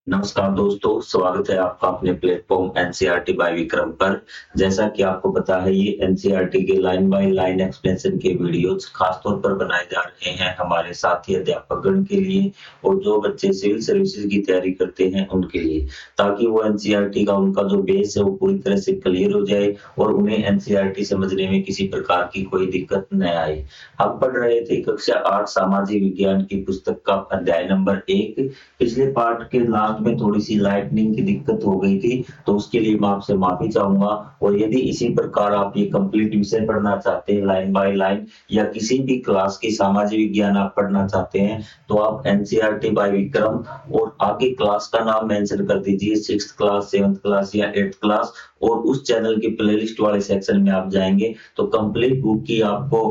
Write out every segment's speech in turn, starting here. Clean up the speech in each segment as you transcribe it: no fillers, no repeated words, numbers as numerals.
नमस्कार दोस्तों, स्वागत है आपका अपने प्लेटफ़ॉर्म एनसीईआरटी बाय विक्रम पर। जैसा कि आपको पता है ये एनसीईआरटी के लाइन बाय लाइन एक्सप्लेनेशन के वीडियोज़ खास तौर पर बनाए जा रहे हैं हमारे साथी अध्यापकगण के लिए और जो बच्चे सिविल सर्विसेज की तैयारी करते हैं उनके लिए, ताकि वो एनसीईआरटी का उनका जो बेस है वो पूरी तरह से क्लियर हो जाए और उन्हें एनसीईआरटी समझने में किसी प्रकार की कोई दिक्कत न आए। हम पढ़ रहे थे कक्षा 8 सामाजिक विज्ञान की पुस्तक का अध्याय नंबर 1। पिछले पार्ट के लास्ट में थोड़ी-सी लाइटनिंग की दिक्कत हो गई थी, तो उसके लिए मैं आपसे माफ़ी चाहूँगा और यदि इसी प्रकार आप ये कंप्लीट विषय पढ़ना चाहते हैं लाइन बाय लाइन या किसी भी क्लास की सामाजिक विज्ञान आप पढ़ना चाहते हैं, तो आप एनसीईआरटी बाय विक्रम और आगे क्लास का नाम मेंशन कर दीजिए 6th क्लास, 7th क्लास या 8th क्लास और उस चैनल की प्लेलिस्ट वाले सेक्शन में आप जाएँगे, तो कंप्लीट बुक की आपको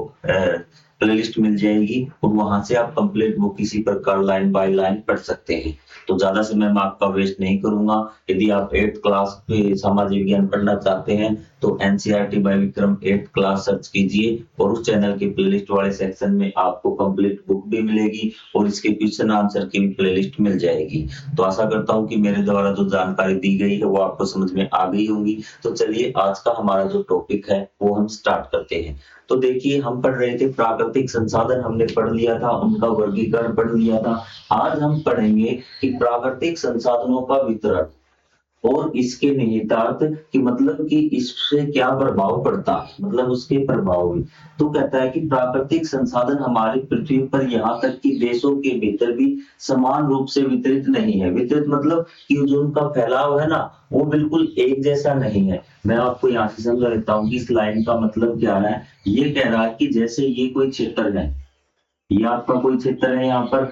प्लेलिस्ट मिल जाएगी और वहाँ से आप कंप्लीट बुक किसी प्रकार लाइन बाय लाइन पढ़ सकते हैं। तो ज़्यादा समय मैं आपका वेस्ट नहीं करूँगा। यदि आप 8th क्लास के सामाजिक विज्ञान पढ़ना चाहते हैं, तो NCERT by Vikram 8th class search कीजिए और उस चैनल के प्लेलिस्ट वाले सेक्शन में आपको कंप्लीट बुक भी मिलेगी और इसके क्वेश्चन आंसर की भी प्लेलिस्ट मिल जाएगी। तो आशा करता हूँ कि मेरे द्वारा जो जानकारी दी गई है, वो आपको समझ में आ गई होगी। तो चलिए आज का हमारा जो टॉपिक है, वो हम स्टार्ट करते हैं। तो देखिए हम पढ़ रहे थे प्राकृतिक संसाधन हमने पढ़ लिया था, उनका वर्गीकरण पढ़ लिया था। आज हम पढ़ेंगे कि प्राकृतिक संसाधनों का वितरण और इसके निहितार्थ कि मतलब कि इससे क्या प्रभाव पड़ता है, मतलब उसके प्रभाव भी। तो कहता है कि प्राकृतिक संसाधन हमारी पृथ्वी पर यहाँ तक कि देशों के भीतर भी समान रूप से वितरित नहीं है। वितरित मतलब कि जो उनका फैलाव है ना, वो बिल्कुल एक जैसा नहीं है। मैं आपको यहाँ से समझा देता हूँ कि इस लाइन का मतलब क्या है। ये कह रहा है कि जैसे ये कोई क्षेत्र है, ये आपका कोई क्षेत्र है यहाँ पर,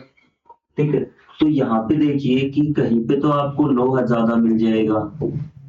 ठीक है? तो यहाँ पे देखिए कि कहीं पे तो आपको लोहा ज़्यादा मिल जाएगा,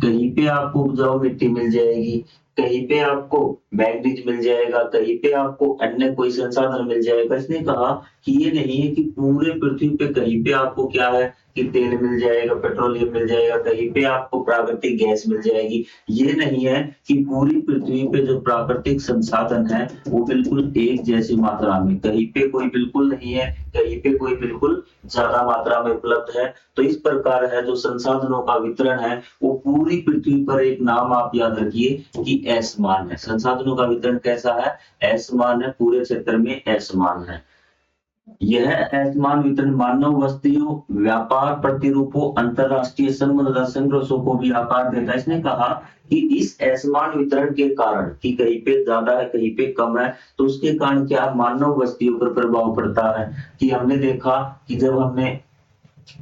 कहीं पे आपको उपजाऊ मिट्टी मिल जाएगी, कहीं पे आपको मैंगनीज मिल जाएगा, कहीं पे आपको अन्य कोई संसाधन मिल जाएगा। इसने कहा कि ये नहीं है कि पूरे पृथ्वी पे कहीं पे आपको क्या है कि तेल मिल जाएगा, पेट्रोलियम मिल जाएगा, कहीं पे आपको प्राकृतिक गैस मिल जाएगी। ये नहीं है कि पूरी पृथ्वी पे जो प्राकृतिक संसाधन है, वो बिल्कुल एक जैसी मात्रा में, कहीं पे कोई बिल्कुल नहीं है, कहीं पे कोई बिल्कुल ज़्यादा मात्रा में उपलब्ध है। तो इस प्रकार है जो संसाधनों का वितरण है, वो पूरी पृथ्वी पर एक नाम आप याद रखिए कि असमान है। संसाधनों का वितरण कैसा है? असमान है, पूरे क्षेत्र में असमान है। यह असमान वितरण मानव बस्तियों, व्यापार प्रतिरूपों, अंतरराष्ट्रीय संबंध तथा संघर्षों को भी आकार देता है। इसने कहा कि इस असमान वितरण के कारण कि कहीं पे ज्यादा है, कहीं पे कम है, तो उसके कारण क्या मानव बस्तियों पर प्रभाव पड़ता है। कि हमने देखा कि जब हमने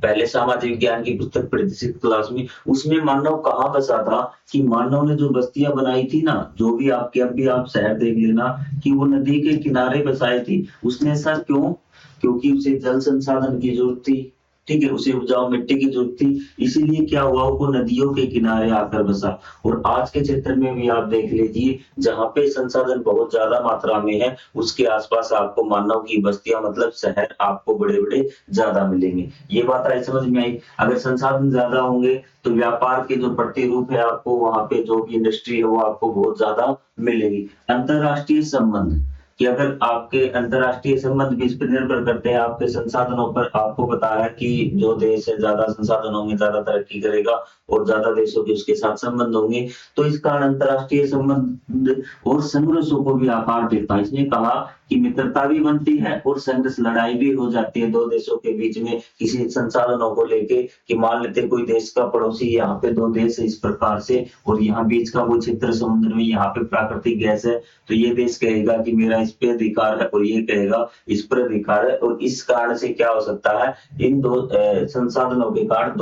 पहले सामाजिक विज्ञान की पुस्तक पढ़ी थी 6th क्लास में, उसमें मानव कहाँ बसा था कि मानव ने जो बस्तियां बनाई थी ना, जो भी आपके अब भी आप शहर देख लेना कि वो नदी के किनारे बसाई थी। उसने ऐसा क्यों? क्योंकि उसे जल संसाधन की जरूरत थी, ठीक है, उसे उपजाऊ मिट्टी की जरूरत थी, इसीलिए क्या हुआ वो नदियों के किनारे आकर बसा। और आज के क्षेत्र में भी आप देख लीजिए, जहाँ पे संसाधन बहुत ज्यादा मात्रा में है, उसके आसपास आपको मानव की बस्तियां मतलब शहर आपको बड़े बड़े ज्यादा मिलेंगे। ये बात आई समझ में आई। अगर संसाधन ज्यादा होंगे तो व्यापार के जो प्रतिरूप है, आपको वहां पे जो भी इंडस्ट्री है वो आपको बहुत ज्यादा मिलेगी। अंतरराष्ट्रीय संबंध कि अगर आपके अंतरराष्ट्रीय संबंध भी इस पर निर्भर करते हैं आपके संसाधनों पर। आपको पता है कि जो देश है ज्यादा संसाधन होंगे ज्यादा तरक्की करेगा और ज्यादा देशों के उसके साथ संबंध होंगे। तो इस कारण अंतरराष्ट्रीय संबंध और संघर्षों को भी आकार देता है। इसने कहा कि मित्रता भी बनती है और संघर्ष लड़ाई भी हो जाती है दो देशों के बीच में किसी संसाधनों को लेके। कि मान लेते कोई देश का पड़ोसी, यहाँ पे दो देश है इस प्रकार से और यहाँ बीच का वो क्षेत्र समुद्र में, यहाँ पे प्राकृतिक गैस है, तो ये देश कहेगा कि मेरा इस पे अधिकार है और ये कहेगा इस पर अधिकार है। और इस कारण से क्या हो सकता है, इन दो संसाधनों के कारण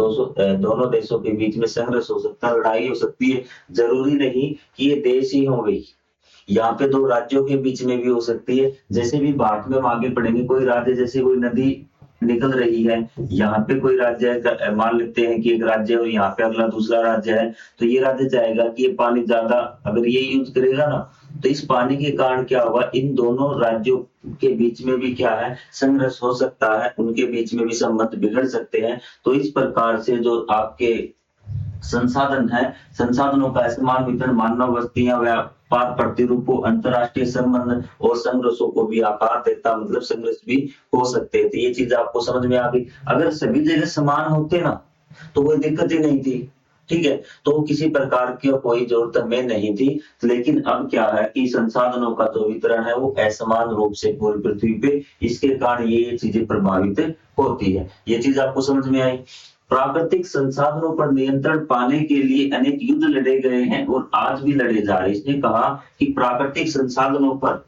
दोनों देशों के बीच में संघर्ष हो सकता है, लड़ाई हो सकती है। जरूरी नहीं कि ये देश ही हो गई, यहाँ पे दो राज्यों के बीच में भी हो सकती है। जैसे भी भारत में हम आगे पढ़ेंगे, कोई राज्य जैसे कोई नदी निकल रही है, यहाँ पे कोई राज्य है, मान लेते हैं कि एक राज्य है और यहाँ पे अगला दूसरा राज्य है, तो ये राज्य चाहेगा कि ये पानी ज्यादा अगर ये यूज करेगा ना, तो इस पानी के कारण क्या होगा, इन दोनों राज्यों के बीच में भी क्या है संघर्ष हो सकता है, उनके बीच में भी संबंध बिगड़ सकते हैं। तो इस प्रकार से जो आपके संसाधन है, संसाधनों का इस्तेमाल वितरण मानव बस्तियां व्यापार प्रतिरूपों अंतरराष्ट्रीय संबंध और संघर्षों को भी आकार देता, मतलब संघर्ष भी हो सकते हैं। तो ये चीज आपको समझ में आ गई। अगर सभी जगह समान होते ना, तो कोई दिक्कत ही नहीं थी। ठीक है, तो किसी प्रकार की कोई जरूरत हमें नहीं थी। लेकिन अब क्या है कि संसाधनों का जो वितरण है वो असमान रूप से पूरी पृथ्वी पे, इसके कारण ये चीजें प्रभावित होती है। ये चीज आपको समझ में आई। प्राकृतिक संसाधनों पर नियंत्रण पाने के लिए अनेक युद्ध लड़े गए हैं और आज भी लड़े जा रहे हैं। इसने कहा कि प्राकृतिक संसाधनों पर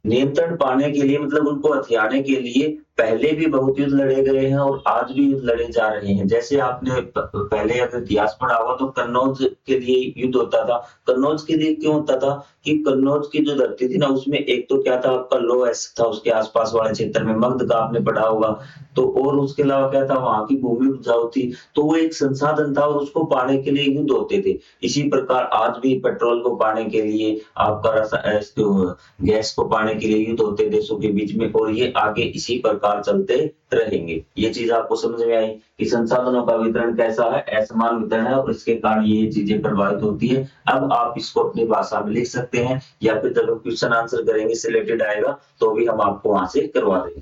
नियंत्रण पाने के लिए मतलब उनको हथियाने के लिए पहले भी बहुत युद्ध लड़े गए हैं और आज भी युद्ध लड़े जा रहे हैं। जैसे आपने पहले अगर इतिहास पढ़ा हुआ तो कन्नौज के लिए युद्ध होता था। कन्नौज के लिए क्यों होता था कि कन्नौज की जो धरती थी ना उसमें एक तो क्या था आपका लोएस था, उसके आसपास वाले क्षेत्र में मगध का आपने पढ़ा होगा। तो और उसके अलावा क्या था वहां की भूमि उपजाऊ थी, तो वो एक संसाधन था और उसको पाने के लिए युद्ध होते थे। इसी प्रकार आज भी पेट्रोल को पाने के लिए आपका गैस को पाने के लिए युद्ध होते देशों के बीच में, और ये आगे इसी प्रकार चलते रहेंगे। ये चीज आपको समझ में आई कि संसाधनों का वितरण कैसा है, असमान वितरण है और इसके कारण ये चीजें प्रभावित होती है। अब आप इसको अपनी भाषा में लिख सकते हैं या फिर जब हम क्वेश्चन आंसर करेंगे सिलेक्टेड आएगा तो भी हम आपको वहां से करवा देंगे।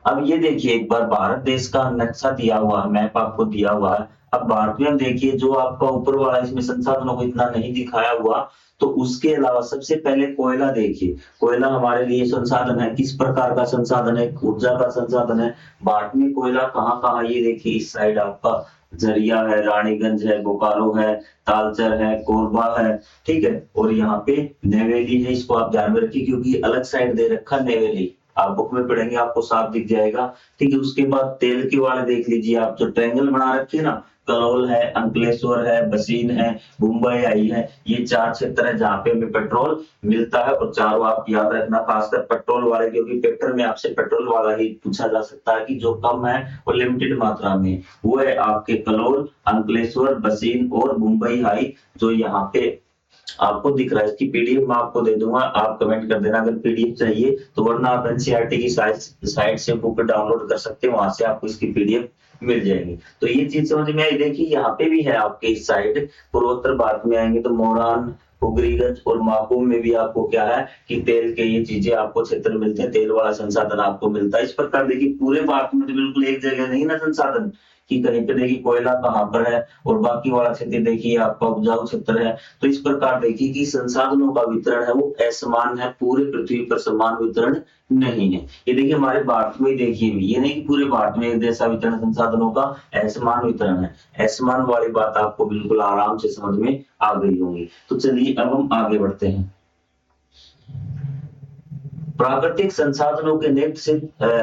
अब ये देखिए एक बार भारत देश का नक्शा दिया हुआ है, मैप आपको दिया हुआ है। अब भारत में देखिए जो आपका ऊपर वाला इसमें संसाधनों को इतना नहीं दिखाया हुआ, तो उसके अलावा सबसे पहले कोयला देखिए। कोयला हमारे लिए संसाधन है, किस प्रकार का संसाधन है, ऊर्जा का संसाधन है। भारत में कोयला कहाँ कहाँ, ये देखिए इस साइड आपका झरिया है, रानीगंज है, बोकारो है, तालचर है, कोरबा है, ठीक है, और यहाँ पे नेवेली है। इसको आप ध्यान में रखिए क्योंकि अलग साइड दे रखा नेवेली, आप बुक में पढ़ेंगे आपको साफ दिख जाएगा। ठीक है, उसके बाद तेल के वाले देख लीजिए आप, जो ट्रायंगल बना रखे ना, कलोल है, अंकलेश्वर है, बसीन है, मुंबई आई है, ये 4 क्षेत्र है जहाँ पे हमें पेट्रोल मिलता है। और चारों आप याद रखना, खासकर पेट्रोल वाले, क्योंकि पेपर में आपसे पेट्रोल वाला ही पूछा जा सकता है कि जो कम है और लिमिटेड मात्रा में, वो है आपके कलोल, अंकलेश्वर, बसीन और मुंबई हाई, जो यहाँ पे आपको दिख रहा है। इसकी पीडीएफ मैं आपको दे दूंगा, आप कमेंट कर देना अगर पीडीएफ चाहिए तो, वरना आप एनसीईआरटी की साइट से बुक डाउनलोड कर सकते हैं, वहां से आपको इसकी पीडीएफ मिल जाएगी। तो ये चीज समझ में आई। देखिए यहाँ पे भी है आपके इस साइड, पूर्वोत्तर भारत में आएंगे तो मोरान, हुगरीगंज और माकू में भी आपको क्या है कि तेल के ये चीजें आपको क्षेत्र मिलते हैं, तेल वाला संसाधन आपको मिलता है। इस प्रकार देखिए पूरे भारत में तो बिल्कुल एक जगह नहीं ना संसाधन कि कहीं पे देखिए कोयला कहाँ पर है और बाकी वाला क्षेत्र देखिए आपका उपजाऊ क्षेत्र है। तो इस प्रकार देखिए कि संसाधनों का वितरण है वो असमान है, पूरे पृथ्वी पर समान वितरण नहीं है। ये देखिए हमारे भारत में देखिए, ये नहीं कि पूरे भारत में एक जैसा वितरण संसाधनों का, असमान वितरण है। असमान वाली बात आपको बिल्कुल आराम से समझ में आ गई होगी। तो चलिए अब हम आगे बढ़ते हैं। प्राकृतिक संसाधनों के निकट से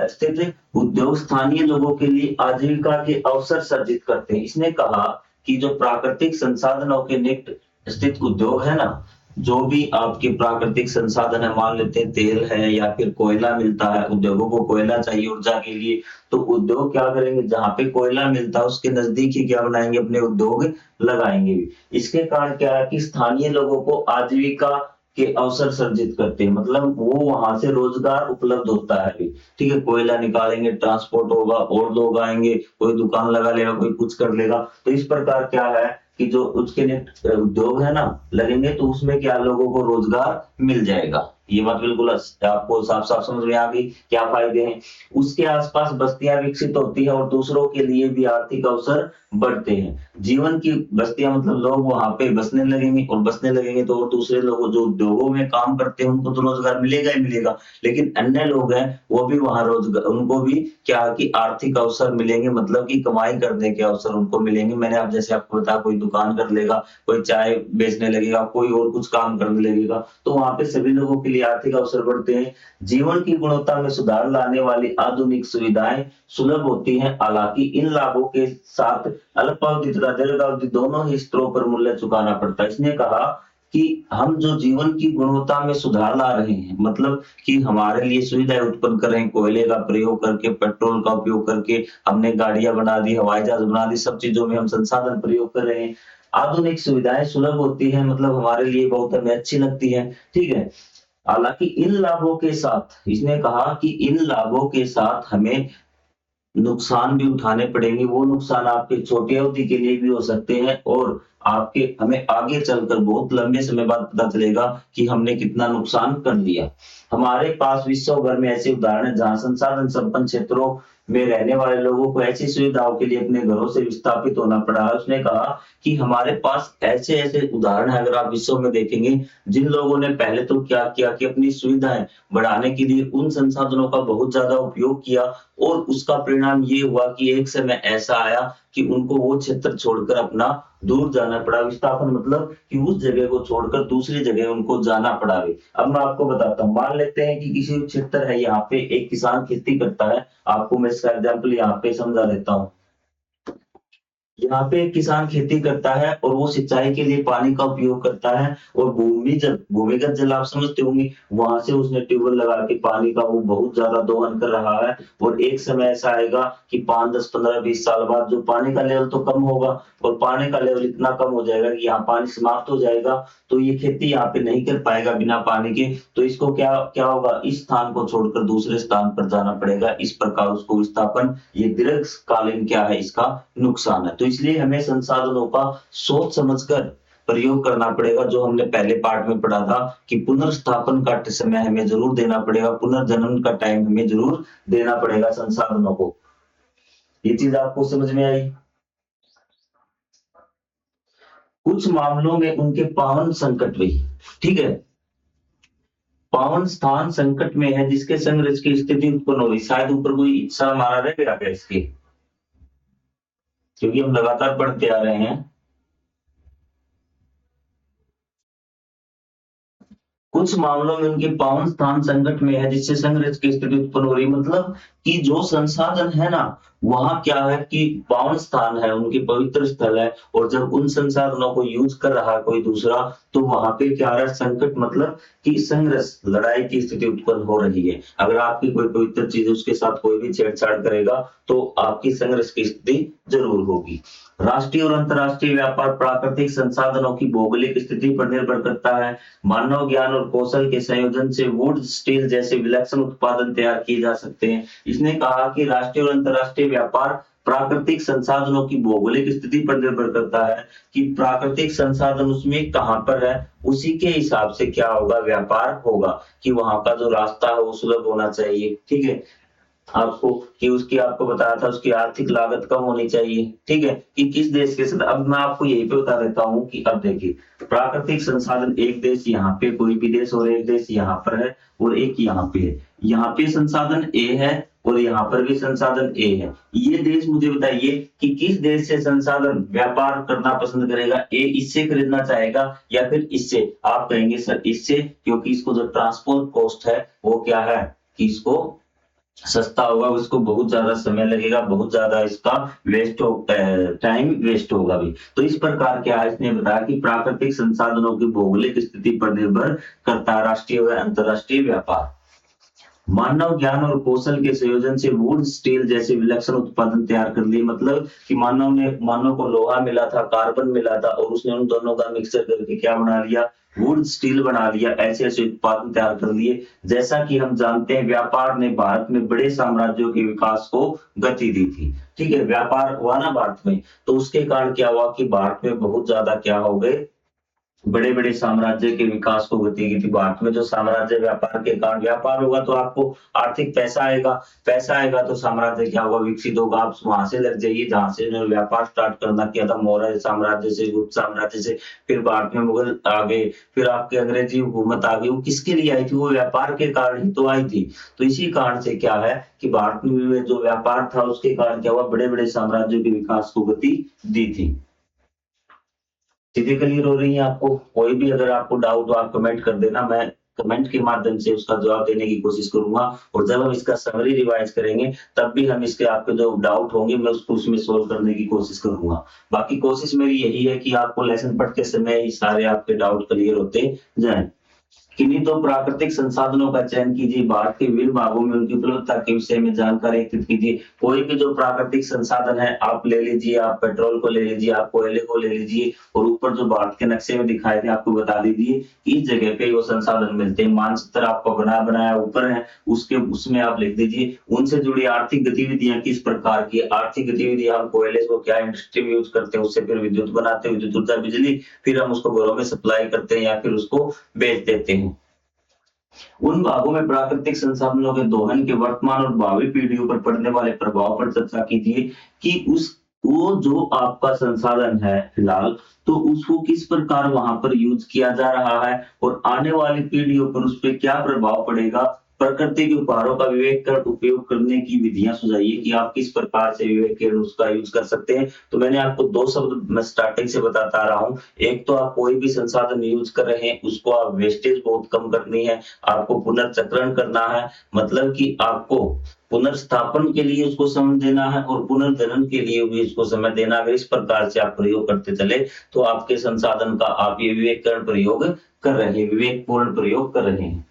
स्थित उद्योग स्थानीय लोगों के लिए आजीविका के अवसर सर्जित करते हैं। इसने कहा कि जो प्राकृतिक संसाधनों के निकट स्थित उद्योग है ना, जो भी आपके प्राकृतिक संसाधन है, मान लेते हैं तेल है या फिर कोयला मिलता है, उद्योगों को कोयला चाहिए ऊर्जा के लिए, तो उद्योग क्या करेंगे, जहां पे कोयला मिलता है उसके नजदीक ही क्या बनाएंगे, अपने उद्योग लगाएंगे भी। इसके कारण क्या है कि स्थानीय लोगों को आजीविका के अवसर सर्जित करते हैं, मतलब वो वहां से रोजगार उपलब्ध होता है अभी। ठीक है, कोयला निकालेंगे, ट्रांसपोर्ट होगा और लोग आएंगे, कोई दुकान लगा लेगा, कोई कुछ कर लेगा। तो इस प्रकार क्या है कि जो उसके लिए उद्योग है ना लगेंगे, तो उसमें क्या लोगों को रोजगार मिल जाएगा। ये बात बिल्कुल आपको साफ साफ समझ में आ गई, क्या फायदे हैं। उसके आसपास बस्तियां विकसित होती है और दूसरों के लिए भी आर्थिक अवसर बढ़ते हैं। जीवन की बस्तियां मतलब लोग वहां पे बसने लगेंगे, और बसने लगेंगे तो और दूसरे लोग जो उद्योगों में काम करते हैं उनको तो रोजगार मिलेगा ही मिलेगा, लेकिन अन्य लोग हैं वो भी वहां रोजगार, उनको भी क्या कि आर्थिक अवसर मिलेंगे, मतलब कि कमाई करने के अवसर उनको मिलेंगे। मैंने आप जैसे आपको बताया, कोई दुकान कर लेगा, कोई चाय बेचने लगेगा, कोई और कुछ काम करने लगेगा, तो वहां पे सभी लोगों के लिए आर्थिक अवसर बढ़ते हैं। जीवन की गुणवत्ता में सुधार लाने वाली आधुनिक सुविधाएं सुलभ होती हैं। हालांकि इन लाभों के साथ अल्पावधि तथा दीर्घावधि दोनों ही स्तरों पर मूल्य चुकाना पड़ता है। इसने कहा कि हम जो जीवन की गुणवत्ता में सुधार ला रहे हैं, मतलब कि हमारे लिए सुविधाएं उत्पन्न कर रहे हैं, कोयले का प्रयोग करके, पेट्रोल का उपयोग करके, हमने गाड़ियां बना दी, हवाई जहाज बना दी, सब चीजों में हम संसाधन प्रयोग कर रहे हैं। आधुनिक सुविधाएं सुलभ होती है, मतलब हमारे लिए बहुत हमें अच्छी लगती है। ठीक है, हालांकि इन लाभों के साथ, इसने कहा कि इन लाभों के साथ हमें नुकसान भी उठाने पड़ेंगे। वो नुकसान आपके छोटी अवधि के लिए भी हो सकते हैं और आपके हमें आगे चलकर बहुत लंबे समय बाद पता चलेगा कि हमने कितना नुकसान कर लिया। हमारे पास विश्व भर में ऐसे उदाहरण हैं जहां संसाधन संपन्न क्षेत्रों में रहने वाले लोगों को ऐसी सुविधाओं के लिए अपने घरों से विस्थापित होना पड़ा है। उसने कहा कि हमारे पास ऐसे-ऐसे उदाहरण हैं, अगर आप विश्व में देखेंगे, जिन लोगों ने पहले तो क्या किया कि अपनी सुविधाएँ बढ़ाने के लिए उन संसाधनों का बहुत ज़्यादा उपयोग किया और उसका परिणाम ये हुआ कि एक समय ऐसा आया कि उनको वो क्षेत्र छोड़कर अपना दूर जाना पड़ा। विस्थापन मतलब कि उस जगह को छोड़कर दूसरी जगह उनको जाना पड़ा। अब मैं आपको बताता हूँ, मान लेते हैं कि किसी क्षेत्र है, यहाँ पे एक किसान खेती करता है। आपको मैं इसका एग्जाम्पल यहाँ पे समझा देता हूँ। यहाँ पे एक किसान खेती करता है और वो सिंचाई के लिए पानी का उपयोग करता है और भूमिगत जल आप समझते होंगे, वहां से उसने ट्यूबवेल लगा के पानी का वो बहुत ज्यादा दोहन कर रहा है और एक समय ऐसा आएगा कि 5, 10, 15, 20 साल बाद जो पानी का लेवल तो कम होगा और पानी का लेवल इतना कम हो जाएगा कि यहाँ पानी समाप्त हो जाएगा, तो ये खेती यहाँ पे नहीं कर पाएगा बिना पानी के। तो इसको क्या क्या होगा, इस स्थान को छोड़कर दूसरे स्थान पर जाना पड़ेगा। इस प्रकार उसको विस्थापन, ये दीर्घकालीन क्या है, इसका नुकसान है। तो इसलिए हमें संसाधनों का सोच समझकर प्रयोग करना पड़ेगा। जो हमने पहले पार्ट में पढ़ा था कि पुनर्स्थापन का समय हमें जरूर देना पड़ेगा, पुनर्जनन का टाइम हमें जरूर देना पड़ेगा संसाधनों को। ये चीज आपको समझ में आई? कुछ मामलों में उनके पावन संकट भी, ठीक है, पावन स्थान संकट में है जिसके संघर्ष की स्थिति उत्पन्न हो रही। शायद ऊपर कोई इच्छा हमारा रह गया क्या इसकी, क्योंकि हम लगातार पढ़ते आ रहे हैं। कुछ मामलों में उनके पावन स्थान संकट में है जिससे संघर्ष की स्थिति उत्पन्न हो रही। मतलब कि जो संसाधन है ना, वहां क्या है कि पावन स्थान है, उनकी पवित्र स्थल है, और जब उन संसाधनों को यूज कर रहा है कोई दूसरा, तो वहां पे क्या आ रहा है, संकट मतलब कि संघर्ष, लड़ाई की स्थिति उत्पन्न हो रही है। अगर आपकी कोई पवित्र चीज उसके साथ कोई भी छेड़छाड़ करेगा तो आपकी संघर्ष की स्थिति जरूर होगी। राष्ट्रीय और अंतर्राष्ट्रीय व्यापार प्राकृतिक संसाधनों की भौगोलिक स्थिति पर निर्भर करता है। मानव ज्ञान और कौशल के संयोजन से वुड स्टील जैसे विलक्षण उत्पादन तैयार किए जा सकते हैं। इसने कहा कि राष्ट्रीय और अंतर्राष्ट्रीय व्यापार प्राकृतिक संसाधनों की भौगोलिक स्थिति पर निर्भर करता है कि प्राकृतिक संसाधन उसमें कहां पर है, उसी के हिसाब से क्या होगा, व्यापार होगा। कि वहां का जो रास्ता है वो सुलभ होना चाहिए, ठीक है, आपको कि उसकी आपको बताया था उसकी आर्थिक लागत कम होनी चाहिए, ठीक है, कि किस देश के साथ। अब मैं आपको यही पे बता देता हूँ कि अब देखिए, प्राकृतिक संसाधन, एक देश यहाँ पे कोई भी देश और एक देश यहाँ पर है और एक यहाँ पे है। यहाँ पे संसाधन ए है और यहाँ पर भी संसाधन ए है। ये देश मुझे बताइए कि किस देश से संसाधन व्यापार करना पसंद करेगा। ए इससे खरीदना चाहेगा या फिर इससे। आप कहेंगे सर इससे, क्योंकि इसको जो ट्रांसपोर्ट कॉस्ट है वो क्या है कि इसको सस्ता होगा, उसको बहुत ज्यादा समय लगेगा, बहुत ज्यादा इसका वेस्ट हो, टाइम वेस्ट होगा भी। तो इस प्रकार क्या है, इसने बताया कि प्राकृतिक संसाधनों की भौगोलिक स्थिति पर निर्भर करता है राष्ट्रीय व अंतरराष्ट्रीय व्यापार। मानव ज्ञान और कौशल के संयोजन से वुड स्टील जैसे विलक्षण उत्पादन तैयार कर लिए। मतलब कि मानव को लोहा मिला था, कार्बन मिला था और उसने उन दोनों का मिक्सर करके क्या बना लिया, वुड स्टील बना लिया। ऐसे ऐसे उत्पादन तैयार कर लिए। जैसा कि हम जानते हैं, व्यापार ने भारत में बड़े साम्राज्यों के विकास को गति दी थी, ठीक है, व्यापार हुआ ना भारत में, तो उसके कारण क्या हुआ कि भारत में बहुत ज्यादा क्या हो गए, बड़े बड़े साम्राज्य के विकास को गति की थी। भारत में जो साम्राज्य, व्यापार के कारण, व्यापार होगा तो आपको आर्थिक पैसा आएगा, पैसा आएगा तो साम्राज्य क्या होगा, विकसित होगा। आप वहां से लग जाइए जहां से उन्होंने व्यापार स्टार्ट करना किया था, मौर्य साम्राज्य से, गुप्त साम्राज्य से, फिर भारत में मुगल आ गए, फिर आपके अंग्रेजी हुकूमत आ गई। वो किसके लिए आई थी, वो व्यापार के कारण ही तो आई थी। तो इसी कारण से क्या है कि भारत में जो व्यापार था उसके कारण क्या हुआ, बड़े बड़े साम्राज्यों के विकास को गति दी थी। चीजें क्लियर हो रही हैं आपको? कोई भी अगर आपको डाउट हो आप कमेंट कर देना, मैं कमेंट के माध्यम से उसका जवाब देने की कोशिश करूंगा। और जब हम इसका समरी रिवाइज करेंगे तब भी हम इसके आपके जो डाउट होंगे मैं उसको उसमें सोल्व करने की कोशिश करूंगा। बाकी कोशिश मेरी यही है कि आपको लेसन पढ़ते समय ही सारे आपके डाउट क्लियर होते जाएं। किन्हीं तो प्राकृतिक संसाधनों का चयन कीजिए, भारत के विभिन्न भागों में उनकी उपलब्धता के विषय में जानकारी एकत्रित कीजिए। कोई भी जो प्राकृतिक संसाधन है आप ले लीजिए, आप पेट्रोल को ले लीजिए, आप कोयले को ले लीजिए और ऊपर जो भारत के नक्शे में दिखाए थे आपको बता दीजिए इस जगह पे वो संसाधन मिलते हैं। मानचित्र आपको बनाया ऊपर है, उसके उसमें आप लिख दीजिए उनसे जुड़ी आर्थिक गतिविधियां किस प्रकार की। आर्थिक गतिविधियां, हम कोयले को क्या इंडस्ट्री में यूज करते हैं, उससे फिर विद्युत बनाते हैं, विद्युत ऊर्जा बिजली, फिर हम उसको घरों में सप्लाई करते हैं या फिर उसको बेच देते हैं। उन भागों में प्राकृतिक संसाधनों के दोहन के वर्तमान और भावी पीढ़ियों पर पड़ने वाले प्रभाव पर चर्चा कीजिए कि उस वो जो आपका संसाधन है फिलहाल, तो उसको किस प्रकार वहां पर यूज किया जा रहा है और आने वाली पीढ़ियों पर उस पर क्या प्रभाव पड़ेगा। प्रकृति के उपहारों का विवेक कर उपयोग करने की विधियां सुझाइए कि आप किस प्रकार से विवेक के उसका यूज कर सकते हैं। तो मैंने आपको दो शब्द मैं स्टार्टिंग से बताता आ रहा हूँ। एक तो आप कोई भी संसाधन यूज कर रहे हैं उसको आप वेस्टेज बहुत कम करनी है, आपको पुनर्चक्रण करना है, मतलब कि आपको पुनर्स्थापन के लिए उसको समय देना है और पुनर्जनन के लिए भी उसको समय देना। अगर इस प्रकार से आप प्रयोग करते चले तो आपके संसाधन का आप ये विवेकपूर्ण प्रयोग कर रहे हैं, विवेकपूर्ण प्रयोग कर रहे हैं।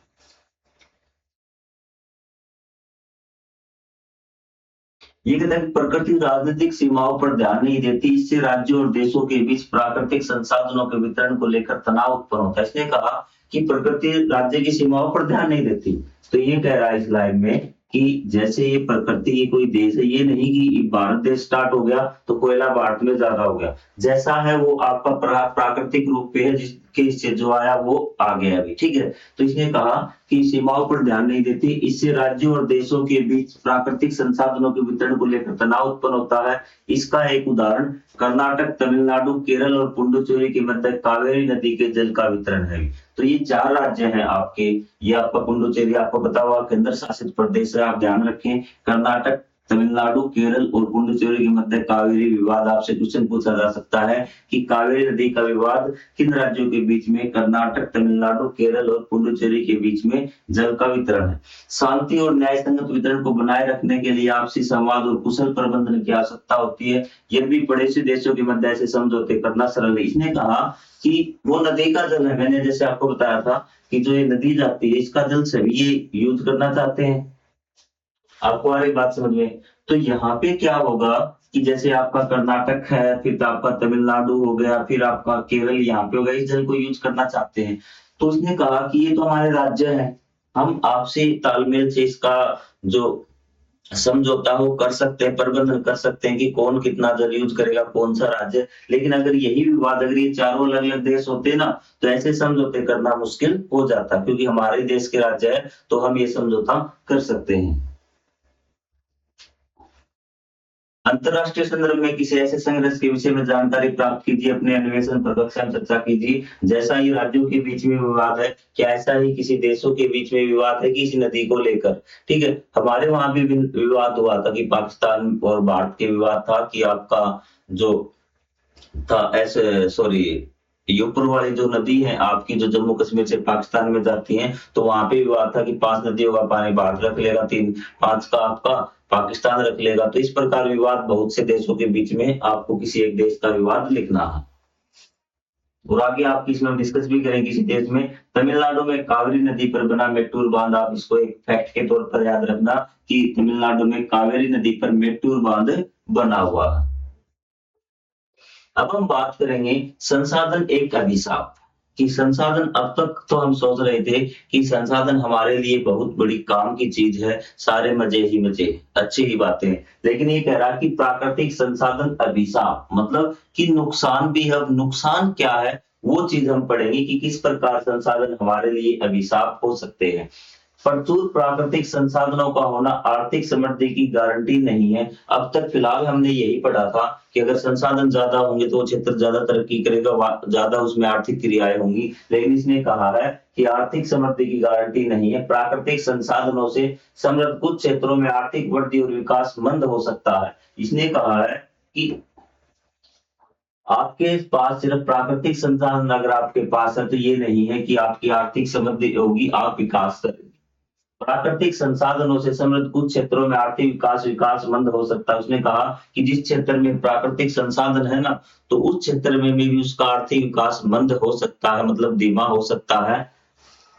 ये कहता है प्रकृति राजनीतिक सीमाओं पर ध्यान नहीं देती, इससे राज्यों और देशों के बीच प्राकृतिक संसाधनों के वितरण को लेकर तनाव उत्पन्न होता है। इसने कहा कि प्रकृति राज्य की सीमाओं पर ध्यान नहीं देती। तो ये कह रहा है इस लाइन में कि जैसे ये प्रकृति ये कोई देश है, ये नहीं कि भारत देश स्टार्ट हो गया तो कोयला भारत में ज्यादा हो गया, जैसा है वो आपका प्राकृतिक रूप पे है जिसके से जो आया वो आ गया अभी, ठीक है। तो इसने कहा कि सीमाओं पर ध्यान नहीं देती, इससे राज्यों और देशों के बीच प्राकृतिक संसाधनों के वितरण को लेकर तनाव उत्पन्न होता है। इसका एक उदाहरण कर्नाटक, तमिलनाडु, केरल और पुडुचेरी के मध्य कावेरी नदी के जल का वितरण है। तो ये 4 राज्य हैं आपके, ये आपका पुडुचेरी आपको पता हुआ केंद्र शासित प्रदेश है, आप ध्यान रखें। कर्नाटक, तमिलनाडु, केरल और पुडुचेरी के मध्य कावेरी विवाद, आपसे क्वेश्चन पूछा जा सकता है कि कावेरी नदी का विवाद किन राज्यों के बीच में, कर्नाटक, तमिलनाडु, केरल और पुडुचेरी के बीच में जल का वितरण है। शांति और न्याय संगत वितरण को बनाए रखने के लिए आपसी संवाद और कुशल प्रबंधन की आवश्यकता होती है। यदि पड़ोसी देशों के मध्य ऐसे समझौते करना सरल है। इसने कहा कि वो नदी का जल है, मैंने जैसे आपको बताया था कि जो ये नदी जाती है इसका जल सभी ये यूज करना चाहते हैं। आपको आ रही बात समझ में। तो यहाँ पे क्या होगा कि जैसे आपका कर्नाटक है, फिर आपका तमिलनाडु हो गया, फिर आपका केरल यहाँ पे हो गया, इस जल को यूज करना चाहते हैं। तो उसने कहा कि ये तो हमारे राज्य है, हम आपसे तालमेल से इसका जो समझौता हो कर सकते हैं, प्रबंधन कर सकते हैं कि कौन कितना जल यूज करेगा, कौन सा राज्य। लेकिन अगर यही विवाद, अगर ये चारों अलग अलग देश होते ना तो ऐसे समझौते करना मुश्किल हो जाता, क्योंकि हमारे देश के राज्य है तो हम ये समझौता कर सकते हैं। अंतरराष्ट्रीय संदर्भ में किसी ऐसे संघर्ष के विषय में जानकारी प्राप्त कीजिए, अपने अन्वेषण पर कक्षा में चर्चा कीजिए। जैसा ही राज्यों के बीच में विवाद है, क्या ऐसा ही किसी देशों के बीच में विवाद है किसी नदी को लेकर, ठीक है। हमारे वहां भी विवाद हुआ था कि पाकिस्तान और भारत के विवाद था कि आपका जो था ऐसे सॉरी ऊपर वाली जो नदी है आपकी जो जम्मू कश्मीर से पाकिस्तान में जाती है, तो वहां पे विवाद था कि 5 नदियों का पानी भारत रख लेगा, 5 का आपका पाकिस्तान रख लेगा। तो इस प्रकार विवाद बहुत से देशों के बीच में, आपको किसी एक देश का विवाद लिखना है और आगे आप इसमें डिस्कस भी करेंगे। किसी देश में तमिलनाडु में कावेरी नदी पर बना मेट्टूर बांध, आप इसको एक फैक्ट के तौर पर याद रखना कि तमिलनाडु में कावेरी नदी पर मेट्टूर बांध बना हुआ है। अब हम बात करेंगे संसाधन एक अभिशाप कि संसाधन, अब तक तो हम सोच रहे थे कि संसाधन हमारे लिए बहुत बड़ी काम की चीज है, सारे मजे ही मजे, अच्छी ही बातें, लेकिन ये कह रहा कि प्राकृतिक संसाधन अभिशाप मतलब कि नुकसान भी है। अब नुकसान क्या है वो चीज हम पढ़ेंगे कि किस प्रकार संसाधन हमारे लिए अभिशाप हो सकते हैं। प्रचुर प्राकृतिक संसाधनों का होना आर्थिक समृद्धि की गारंटी नहीं है। अब तक फिलहाल हमने यही पढ़ा था कि अगर संसाधन ज्यादा होंगे तो वो क्षेत्र ज्यादा तरक्की करेगा, ज्यादा उसमें आर्थिक क्रियाएं होंगी। लेकिन इसने कहा है कि आर्थिक समृद्धि की गारंटी नहीं है, प्राकृतिक संसाधनों से समृद्ध कुछ क्षेत्रों में आर्थिक वृद्धि और विकास मंद हो सकता है। इसने कहा है कि आपके पास सिर्फ प्राकृतिक संसाधन अगर आपके पास है तो ये नहीं है कि आपकी आर्थिक समृद्धि होगी, आप विकास करेंगे। प्राकृतिक संसाधनों से समृद्ध कुछ क्षेत्रों में आर्थिक विकास मंद हो सकता है। उसने कहा कि जिस क्षेत्र में प्राकृतिक संसाधन है ना, तो उस क्षेत्र में भी उसका आर्थिक विकास मंद हो सकता है, मतलब धीमा हो सकता है।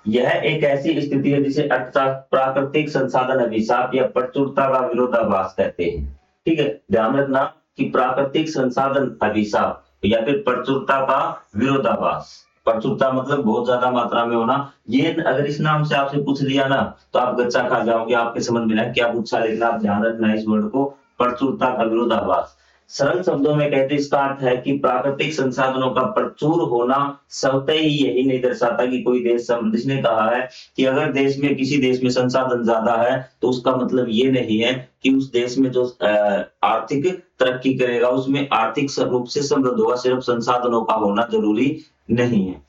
यह एक ऐसी स्थिति है जिसे प्राकृतिक संसाधन अभिशाप या प्रचुरता का विरोधाभास कहते हैं, ठीक है। ध्यान रखना कि प्राकृतिक संसाधन अभिशाप या फिर प्रचुरता का विरोधाभास। प्रचुरता मतलब बहुत ज्यादा मात्रा में होना। ये अगर इस नाम से आपसे पूछ लिया ना तो आप गच्चा खा जाओगे, आपके समझ में ना क्या पूछा, लेकिन आप ध्यान रखना इस वर्ड को, प्रचुरता का विरोधाभास। सरल शब्दों में कहते इसका अर्थ है कि प्राकृतिक संसाधनों का प्रचुर होना स्वतः ही यही नहीं दर्शाता कि कोई देश समृद्ध। इसने कहा है कि अगर देश में किसी देश में संसाधन ज्यादा है तो उसका मतलब ये नहीं है कि उस देश में जो आर्थिक तरक्की करेगा उसमें आर्थिक रूप से समृद्ध होगा। सिर्फ संसाधनों का होना जरूरी नहीं है।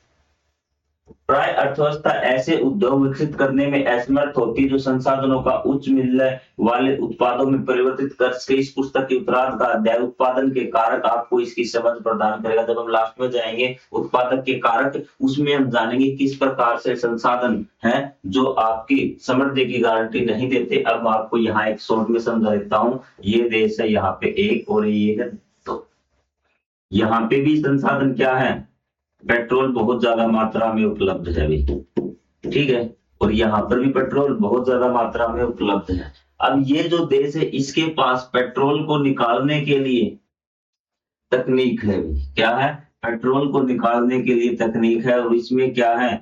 प्राय अर्थव्यवस्था ऐसे उद्योग विकसित करने में असमर्थ होती है जो संसाधनों का उच्च मूल्य वाले उत्पादों में परिवर्तित कर सके। इस पुस्तक के उत्तरार्ध का अध्याय उत्पादन के कारक आपको इसकी समझ प्रदान करेगा। जब हम लास्ट में जाएंगे उत्पादक के कारक, उसमें हम जानेंगे किस प्रकार से संसाधन है जो आपकी समृद्धि की गारंटी नहीं देते। अब मैं आपको यहाँ एक शॉर्ट में समझा देता हूँ। ये देश है यहाँ पे एक और ये है तो यहाँ पे भी संसाधन क्या है, पेट्रोल बहुत ज्यादा मात्रा में उपलब्ध है भी, ठीक है, और यहाँ पर भी पेट्रोल बहुत ज्यादा मात्रा में उपलब्ध है। अब ये जो देश है इसके पास पेट्रोल को निकालने के लिए तकनीक है भी, क्या है, पेट्रोल को निकालने के लिए तकनीक है, और इसमें क्या है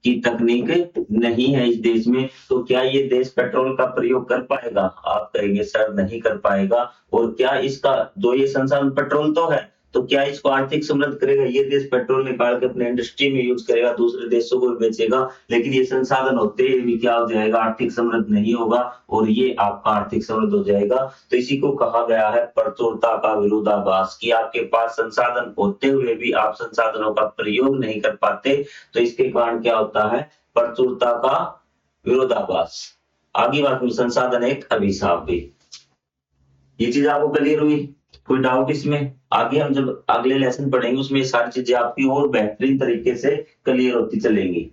कि तकनीक नहीं है इस देश में। तो क्या ये देश पेट्रोल का प्रयोग कर पाएगा? आप कहेंगे सर नहीं कर पाएगा। और क्या इसका जो ये संसाधन पेट्रोल तो है, तो क्या इसको आर्थिक समृद्ध करेगा? ये देश पेट्रोल निकाल के अपने इंडस्ट्री में यूज करेगा, दूसरे देशों को भी बेचेगा, लेकिन ये संसाधन होते ही क्या हो जाएगा, आर्थिक समृद्ध नहीं होगा, और ये आपका आर्थिक समृद्ध हो जाएगा। तो इसी को कहा गया है प्रचुरता का विरोधाभास, कि आपके पास संसाधन होते हुए भी आप संसाधनों का प्रयोग नहीं कर पाते, तो इसके कारण क्या होता है, प्रचुरता का विरोधाभास। आगे बात में संसाधन एक अभिशाप भी। ये चीज आपको क्लियर हुई? कोई डाउट इसमें? आगे हम जब अगले लेसन पढ़ेंगे उसमें सारी चीजें आपकी और बेहतरीन तरीके से क्लियर होती चलेंगी।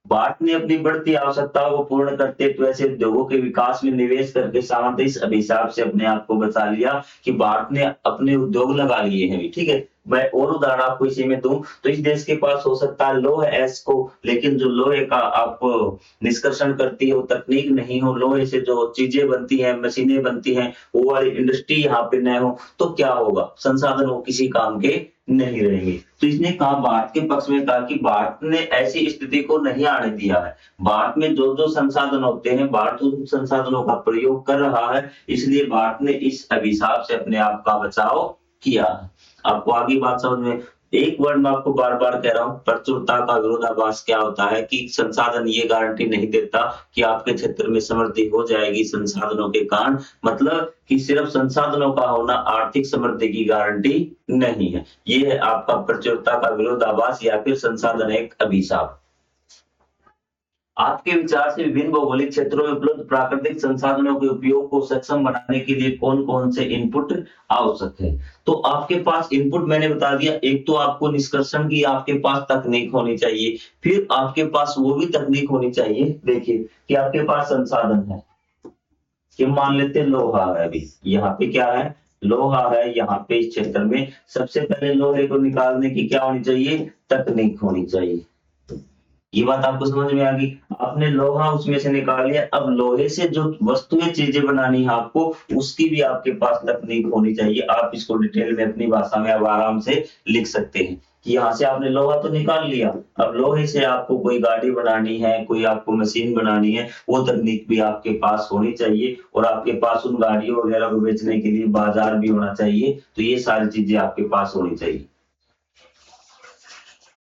भारत ने अपनी बढ़ती आवश्यकताओं को पूर्ण करते हुए ऐसे उद्योगों के विकास में निवेश करके सामान्यतः इस अभिशाप से अपने आप को बचा लिया कि भारत ने अपने उद्योग लगा लिए हैं, ठीक है। मैं और उदाहरण आपको इसी में दूं तो इस देश के पास हो सकता है लोहे एस को, लेकिन जो लोहे का आपको निष्कर्षण करती है वो तकनीक नहीं हो, लोहे से जो चीजें बनती हैं, मशीनें बनती हैं, वो वाली इंडस्ट्री यहाँ पे न हो, तो क्या होगा, संसाधन वो किसी काम के नहीं रहेंगे। तो इसने कहा, भारत के पक्ष में कहा कि भारत ने ऐसी स्थिति को नहीं आने दिया है। भारत में जो जो संसाधन होते हैं भारत उन संसाधनों का प्रयोग कर रहा है, इसलिए भारत ने इस अभिशाप से अपने आप का बचाव किया। आपको आगे बात समझ में? एक वर्ड में आपको बार बार कह रहा हूं, प्रचुरता का विरोधाभास क्या होता है कि संसाधन ये गारंटी नहीं देता कि आपके क्षेत्र में समृद्धि हो जाएगी संसाधनों के कारण, मतलब कि सिर्फ संसाधनों का होना आर्थिक समृद्धि की गारंटी नहीं है। ये है आपका प्रचुरता का विरोधाभास या फिर संसाधन एक अभिशाप। आपके विचार से विभिन्न भौगोलिक क्षेत्रों में उपलब्ध प्राकृतिक संसाधनों के उपयोग को सक्षम बनाने के लिए कौन कौन से इनपुट आवश्यक है? तो आपके पास इनपुट मैंने बता दिया, एक तो आपको निष्कर्षण की आपके पास तकनीक होनी चाहिए, फिर आपके पास वो भी तकनीक होनी चाहिए, देखिए कि आपके पास संसाधन है कि मान लेते लोहा है, अभी यहाँ पे क्या है, लोहा है, यहाँ पे इस क्षेत्र में सबसे पहले लोहे को निकालने की क्या होनी चाहिए, तकनीक होनी चाहिए। ये बात आपको समझ में आ गई? आपने लोहा उसमें से निकाल लिया, अब लोहे से जो वस्तुएं चीजें बनानी है आपको, उसकी भी आपके पास तकनीक होनी चाहिए। आप इसको डिटेल में अपनी भाषा में अब आराम से लिख सकते हैं कि यहाँ से आपने लोहा तो निकाल लिया, अब लोहे से आपको कोई गाड़ी बनानी है, कोई आपको मशीन बनानी है, वो तकनीक भी आपके पास होनी चाहिए, और आपके पास उन गाड़ियों वगैरह को बेचने के लिए बाजार भी होना चाहिए। तो ये सारी चीजें आपके पास होनी चाहिए।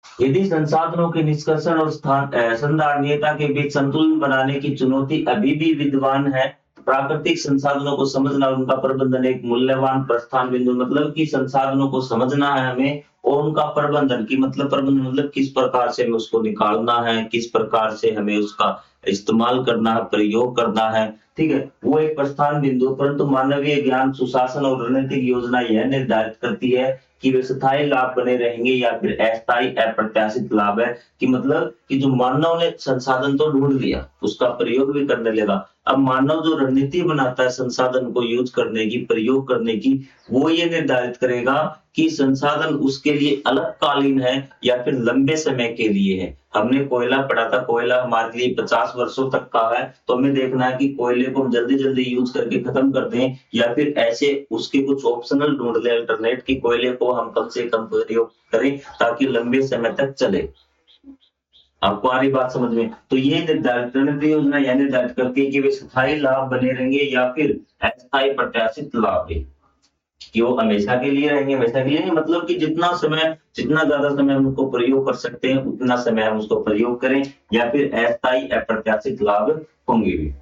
यदि संसाधनों के निष्कर्षण और संधारणीयता के बीच संतुलन बनाने की चुनौती अभी भी विद्यमान है, प्राकृतिक संसाधनों को समझना और उनका प्रबंधन एक मूल्यवान प्रस्थान बिंदु, मतलब कि संसाधनों को समझना है हमें और उनका प्रबंधन की मतलब प्रबंधन मतलब किस प्रकार से हमें उसको निकालना है, किस प्रकार से हमें उसका इस्तेमाल करना है, प्रयोग करना है, ठीक है, वो एक प्रस्थान बिंदु। परंतु मानवीय ज्ञान, सुशासन और रणनीतिक योजना यह निर्धारित करती है कि वे स्थायी लाभ बने रहेंगे या फिर अस्थायी अप्रत्याशित लाभ है, कि मतलब कि जो मानव ने संसाधन तो ढूंढ लिया, उसका प्रयोग भी करने लगा, अब मानव जो रणनीति बनाता है संसाधन को यूज करने की, प्रयोग करने की, वो ये निर्धारित करेगा कि संसाधन उसके लिए अल्पकालीन है या फिर लंबे समय के लिए है। हमने कोयला पढ़ा था, कोयला हमारे लिए 50 वर्षों तक का है, तो हमें देखना है कि कोयले को हम जल्दी जल्दी यूज करके खत्म कर दें या फिर ऐसे उसके कुछ ऑप्शनल ढूंढ ले अल्टरनेट, की कोयले को हम कम से कम प्रयोग करें ताकि लंबे समय तक चले। आपको आ रही बात समझ में? तो ये निर्धारित रणनीति योजना यह निर्धारित करती है कि वे स्थायी लाभ बने रहेंगे या फिर अस्थायी प्रत्याशित लाभ है। कि वो हमेशा के लिए रहेंगे, हमेशा के लिए नहीं, मतलब कि जितना ज्यादा समय हम उसको प्रयोग कर सकते हैं उतना समय हम उसको प्रयोग करें, या फिर अस्थायी अप्रत्याशित लाभ होंगे भी।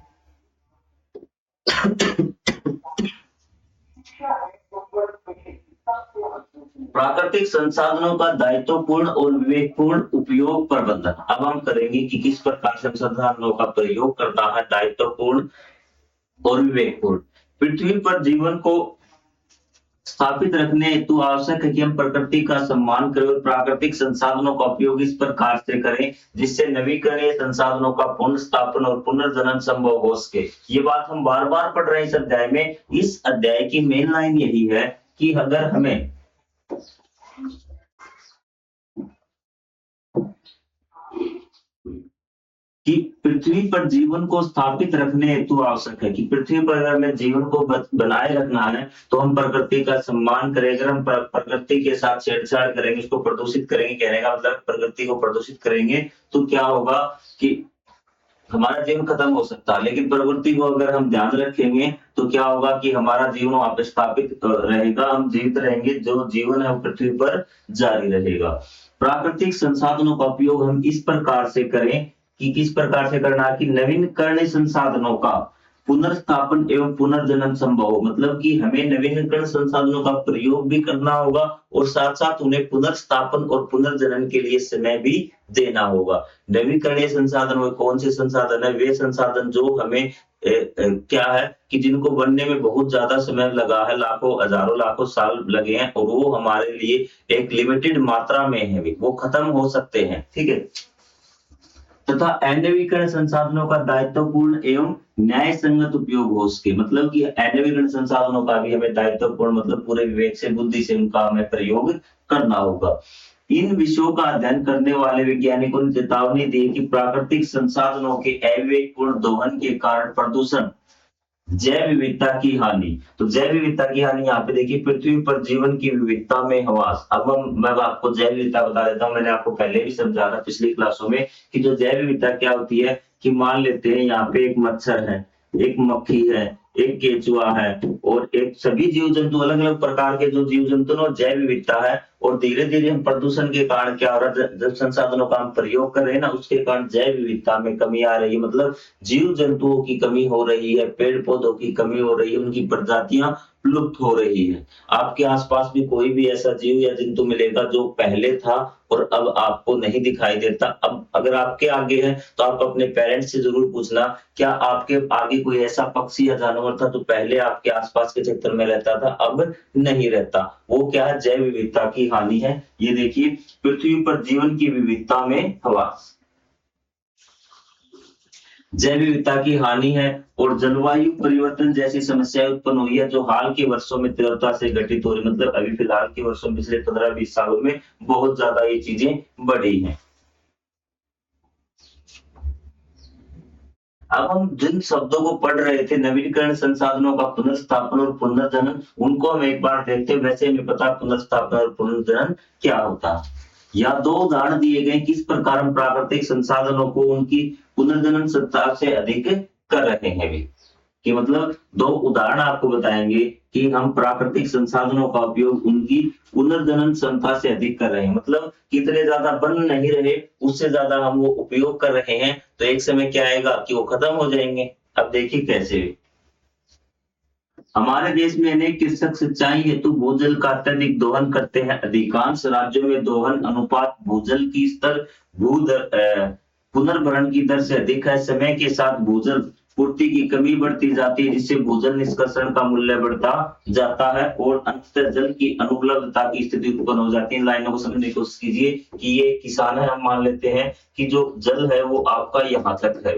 प्राकृतिक संसाधनों का दायित्वपूर्ण और विवेकपूर्ण उपयोग प्रबंधन। अब हम करेंगे कि किस प्रकार से संसाधनों का प्रयोग करना है दायित्वपूर्ण और विवेकपूर्ण। पृथ्वी पर जीवन को स्थापित रखने हेतु आवश्यक है कि हम प्रकृति का सम्मान करें और प्राकृतिक संसाधनों का उपयोग इस प्रकार से करें जिससे नवीकरणीय संसाधनों का पुनर्स्थापन और पुनर्जनन संभव हो सके। ये बात हम बार बार पढ़ रहे हैं इस अध्याय में। इस अध्याय की मेन लाइन यही है कि अगर हमें कि पृथ्वी पर जीवन को स्थापित रखने हेतु आवश्यक है कि पृथ्वी पर अगर हमें जीवन को बनाए रखना है तो हम प्रकृति का सम्मान करें। अगर हम प्रकृति के साथ छेड़छाड़ करेंगे, उसको प्रदूषित करेंगे, कहने का मतलब प्रकृति को प्रदूषित करेंगे तो क्या होगा कि हमारा जीवन खत्म हो सकता है। लेकिन प्रकृति को अगर हम ध्यान रखेंगे तो क्या होगा कि हमारा जीवन वहां पे स्थापित रहेगा, हम जीवित रहेंगे, जो जीवन है पृथ्वी पर जारी रहेगा। प्राकृतिक संसाधनों का उपयोग हम इस प्रकार से करें कि किस प्रकार से करना है कि नवीनकरणीय संसाधनों का पुनर्स्थापन एवं पुनर्जनन संभव हो। मतलब कि हमें नवीनकरण संसाधनों का प्रयोग भी करना होगा और साथ साथ उन्हें पुनर्स्थापन और पुनर्जनन के लिए समय भी देना होगा। नवीकरणीय संसाधन में कौन से संसाधन है? वे संसाधन जो हमें क्या है कि जिनको बनने में बहुत ज्यादा समय लगा है, लाखों हजारों लाखों साल लगे हैं और वो हमारे लिए एक लिमिटेड मात्रा में है, वो खत्म हो सकते हैं, ठीक है। तथा अनवीकरण संसाधनों का दायित्वपूर्ण एवं न्याय संगत उपयोग हो सके। मतलब कि अनवीकरण संसाधनों का भी हमें दायित्वपूर्ण मतलब पूरे विवेक से, बुद्धि से उनका हमें प्रयोग करना होगा। इन विषयों का अध्ययन करने वाले वैज्ञानिकों ने चेतावनी दी कि प्राकृतिक संसाधनों के अविवेकपूर्ण दोहन के कारण प्रदूषण, जैव विविधता की हानि। तो जैव विविधता की हानि यहाँ पे देखिए, पृथ्वी पर जीवन की विविधता में ह्रास। अब मैं आपको जैव विविधता बता देता हूँ। मैंने आपको पहले भी समझा था पिछली क्लासों में कि जो जैव विविधता क्या होती है कि मान लेते हैं यहाँ पे एक मच्छर है, एक मक्खी है, एक केचुआ है और एक सभी जीव जंतु, अलग अलग प्रकार के जो जीव जंतु और जैव विविधता है। और धीरे धीरे हम प्रदूषण के कारण क्या हो रहा है, जब संसाधनों का हम प्रयोग कर रहे हैं ना, उसके कारण जैव विविधता में कमी आ रही है। मतलब जीव जंतुओं की कमी हो रही है, पेड़ पौधों की कमी हो रही है, उनकी प्रजातियां लुप्त हो रही है। आपके आसपास भी कोई भी ऐसा जीव या जंतु मिलेगा जो पहले था और अब आपको नहीं दिखाई देता। अब अगर आपके आगे है तो आप अपने पेरेंट्स से जरूर पूछना, क्या आपके आगे कोई ऐसा पक्षी या जानवर था तो पहले आपके आसपास के क्षेत्र में रहता था, अब नहीं रहता। वो क्या है? जैव विविधता की हानि है। ये देखिए, पृथ्वी पर जीवन की विविधता में ह्रास, जैव विविधता की हानि है और जलवायु परिवर्तन जैसी समस्याएं उत्पन्न हुई है जो हाल के वर्षों में तीव्रता से घटित हो रही। मतलब अभी फिलहाल के वर्षों में, पिछले 15-20 सालों में बहुत ज्यादा ये चीजें बढ़ी हैं। अब हम जिन शब्दों को पढ़ रहे थे, नवीकरण संसाधनों का पुनर्स्थापन और पुनर्जनन, उनको हम एक बार देखते हैं। वैसे हमें पता पुनर्स्थापन और पुनर्जनन क्या होता है। या दो उदाहरण दिए गए किस प्रकार हम प्राकृतिक संसाधनों को उनकी पुनर्जनन क्षमता से अधिक कर रहे हैं भी, कि मतलब दो उदाहरण आपको बताएंगे कि हम प्राकृतिक संसाधनों का उपयोग उनकी पुनर्जनन क्षमता से अधिक कर रहे हैं। मतलब कितने ज्यादा बन नहीं रहे, उससे ज्यादा हम वो उपयोग कर रहे हैं, तो एक समय क्या आएगा कि वो खत्म हो जाएंगे। अब देखिए कैसे। हमारे देश में अनेक कृषक सिंचाई हेतु भूजल का अत्यधिक दोहन करते हैं। अधिकांश राज्यों में दोहन अनुपात भूजल की स्तर पुनर्भरण की दर से अधिक है। समय के साथ भूजल पूर्ति की कमी बढ़ती जाती है जिससे भूजल निष्कर्षण का मूल्य बढ़ता जाता है और अंततः जल की अनुपलब्धता की स्थिति उत्पन्न हो जाती है। इन लाइनों को समझने की कोशिश कीजिए कि ये किसान है, हम मान लेते हैं कि जो जल है वो आपका यहाँ तक है।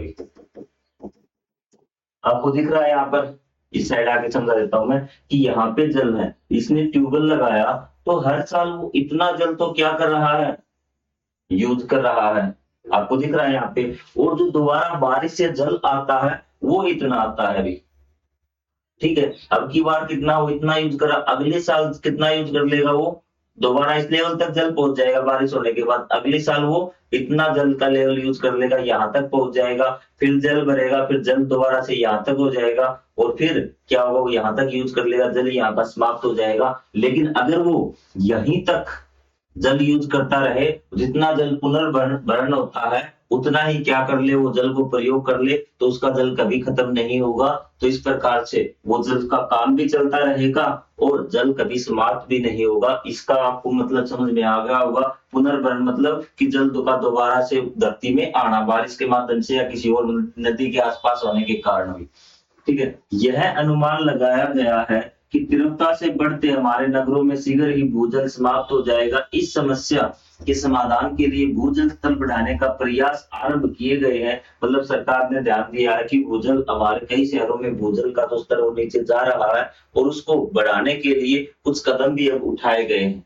आपको दिख रहा है यहाँ पर, इस साइड आके समझा देता हूं मैं कि यहाँ पे जल है, इसने ट्यूबवेल लगाया तो हर साल वो इतना जल तो क्या कर रहा है, यूज कर रहा है। आपको दिख रहा है यहाँ पे। और जो दोबारा बारिश से जल आता है वो इतना आता है अभी, ठीक है। अब की बार कितना वो इतना यूज करा, अगले साल कितना यूज कर लेगा वो, दोबारा इस लेवल तक जल पहुंच जाएगा बारिश होने के बाद। अगले साल वो इतना जल का लेवल यूज कर लेगा, यहाँ तक पहुंच जाएगा, फिर जल भरेगा, फिर जल दोबारा से यहाँ तक हो जाएगा और फिर क्या होगा, वो यहाँ तक यूज कर लेगा, जल यहाँ का समाप्त हो जाएगा। लेकिन अगर वो यहीं तक जल यूज करता रहे, जितना जल पुनर्भरण होता है उतना ही क्या कर ले, वो जल को प्रयोग कर ले, तो उसका जल कभी खत्म नहीं होगा। तो इस प्रकार से वो जल का काम भी चलता रहेगा और जल कभी समाप्त भी नहीं होगा। इसका आपको मतलब समझ में आ गया होगा। पुनर्भरण मतलब कि जल का दोबारा से धरती में आना, बारिश के माध्यम से या किसी और नदी के आसपास होने के कारण भी। ठीक है, यह अनुमान लगाया गया है कि तीव्रता से बढ़ते हमारे नगरों में शीघ्र ही भूजल समाप्त हो जाएगा। इस समस्या के समाधान के लिए भूजल स्तर बढ़ाने का प्रयास आरंभ किए गए हैं। मतलब सरकार ने ध्यान दिया है कि भूजल, हमारे कई शहरों में भूजल का जो स्तर वो नीचे जा रहा है और उसको बढ़ाने के लिए कुछ कदम भी अब उठाए गए हैं।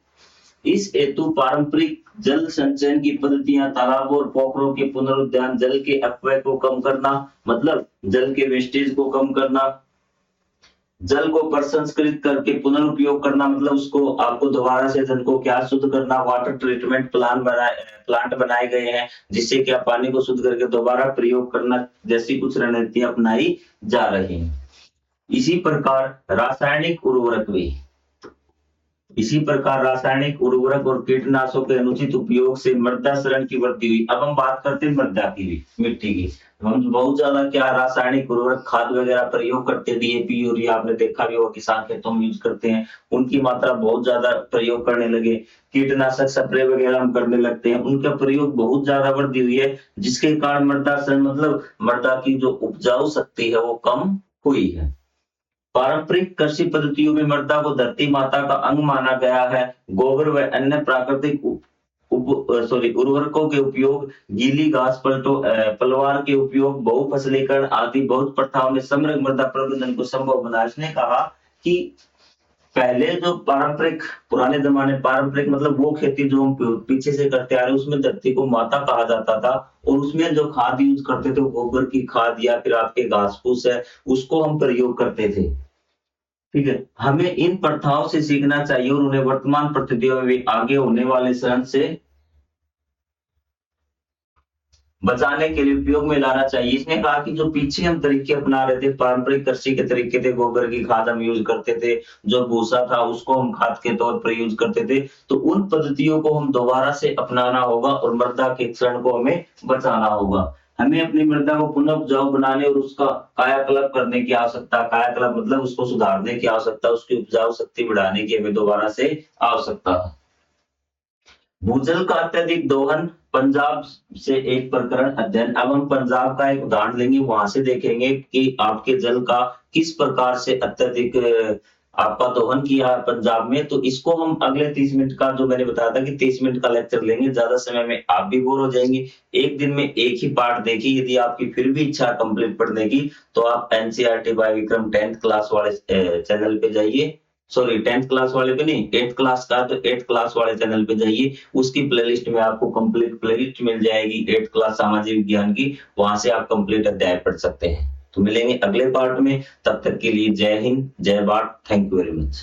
इस हेतु पारंपरिक जल संचयन की पद्धतियां, तालाबों और पोखरों के पुनरुद्धार, जल के अपव्यय को कम करना, मतलब जल के वेस्टेज को कम करना, जल को प्रसंस्कृत करके पुनर्उपयोग करना, मतलब उसको आपको दोबारा से जल को क्या शुद्ध करना। वाटर ट्रीटमेंट प्लांट बनाए गए हैं जिससे क्या पानी को शुद्ध करके दोबारा प्रयोग करना, जैसी कुछ रणनीतियां अपनाई जा रही हैं। इसी प्रकार रासायनिक उर्वरक और कीटनाशकों के अनुचित उपयोग से मृदा क्षरण की वृद्धि हुई। अब हम बात करते हैं मृदा की भी, मिट्टी की। हम बहुत ज्यादा क्या रासायनिक उर्वरक खाद वगैरह प्रयोग करते हैं, डीएपी यूरिया आपने देखा भी होगा किसान खेतों में यूज करते हैं, उनकी मात्रा बहुत ज्यादा प्रयोग करने लगे। कीटनाशक स्प्रे वगैरह हम करने लगते हैं, उनका प्रयोग बहुत ज्यादा वृद्धि हुई है, जिसके कारण मृदा क्षरण मतलब मृदा की जो उपजाऊ शक्ति है वो कम हुई है। पारंपरिक कृषि पद्धतियों में मृदा को धरती माता का अंग माना गया है। गोबर व अन्य प्राकृतिक उर्वरकों के उपयोग, गीली घास पलवार के उपयोग, बहुफसलीकरण आदि बहुत प्रथाओं ने समग्र मृदा प्रबंधन को संभव बनाया। इसने कहा कि पहले जो पुराने जमाने पारंपरिक मतलब वो खेती जो हम पीछे से करते आ रहे हैं, उसमें धरती को माता कहा जाता था और उसमें जो खाद यूज करते थे गोबर की खाद या फिर आपके घास फूस है उसको हम प्रयोग करते थे। ठीक है, हमें इन प्रथाओं से सीखना चाहिए और उन्हें वर्तमान परिस्थितियों में भी आगे होने वाले शरण से बचाने के लिए उपयोग में लाना चाहिए। इसने कहा कि जो पीछे हम तरीके अपना रहे थे, पारंपरिक कृषि के तरीके थे, गोबर की खाद हम यूज करते थे, जो भूसा था उसको हम खाद के तौर पर यूज करते थे, तो उन पद्धतियों को हम दोबारा से अपनाना होगा और मृदा के क्षरण को हमें बचाना होगा। हमें अपनी मृदा को पुनः उपजाऊ बनाने और उसका कायाकल्प करने की आवश्यकता, कायाकल्प मतलब उसको सुधारने की आवश्यकता, उसकी उपजाऊ शक्ति बढ़ाने की हमें दोबारा से आवश्यकता है। भूजल का अत्यधिक दोहन, पंजाब से एक प्रकरण अध्ययन। अब हम पंजाब का एक उदाहरण लेंगे, वहां से देखेंगे कि आपके जल का किस प्रकार से अत्यधिक आपका दोहन किया है पंजाब में। तो इसको हम अगले 30 मिनट का, जो मैंने बताया था कि 30 मिनट का लेक्चर लेंगे, ज्यादा समय में आप भी बोर हो जाएंगे। एक दिन में एक ही पार्ट देखिए। यदि आपकी फिर भी इच्छा कंप्लीट पढ़ने की तो आप NCERT by Vikram 10th class वाले चैनल पे जाइए। सॉरी 10th क्लास वाले पे नहीं, 8th क्लास का, तो 8th क्लास वाले चैनल पे जाइए। उसकी प्लेलिस्ट में आपको कंप्लीट प्लेलिस्ट मिल जाएगी 8th क्लास सामाजिक विज्ञान की, वहां से आप कंप्लीट अध्याय पढ़ सकते हैं। तो मिलेंगे अगले पार्ट में, तब तक के लिए जय हिंद, जय Bharat, thank you very much.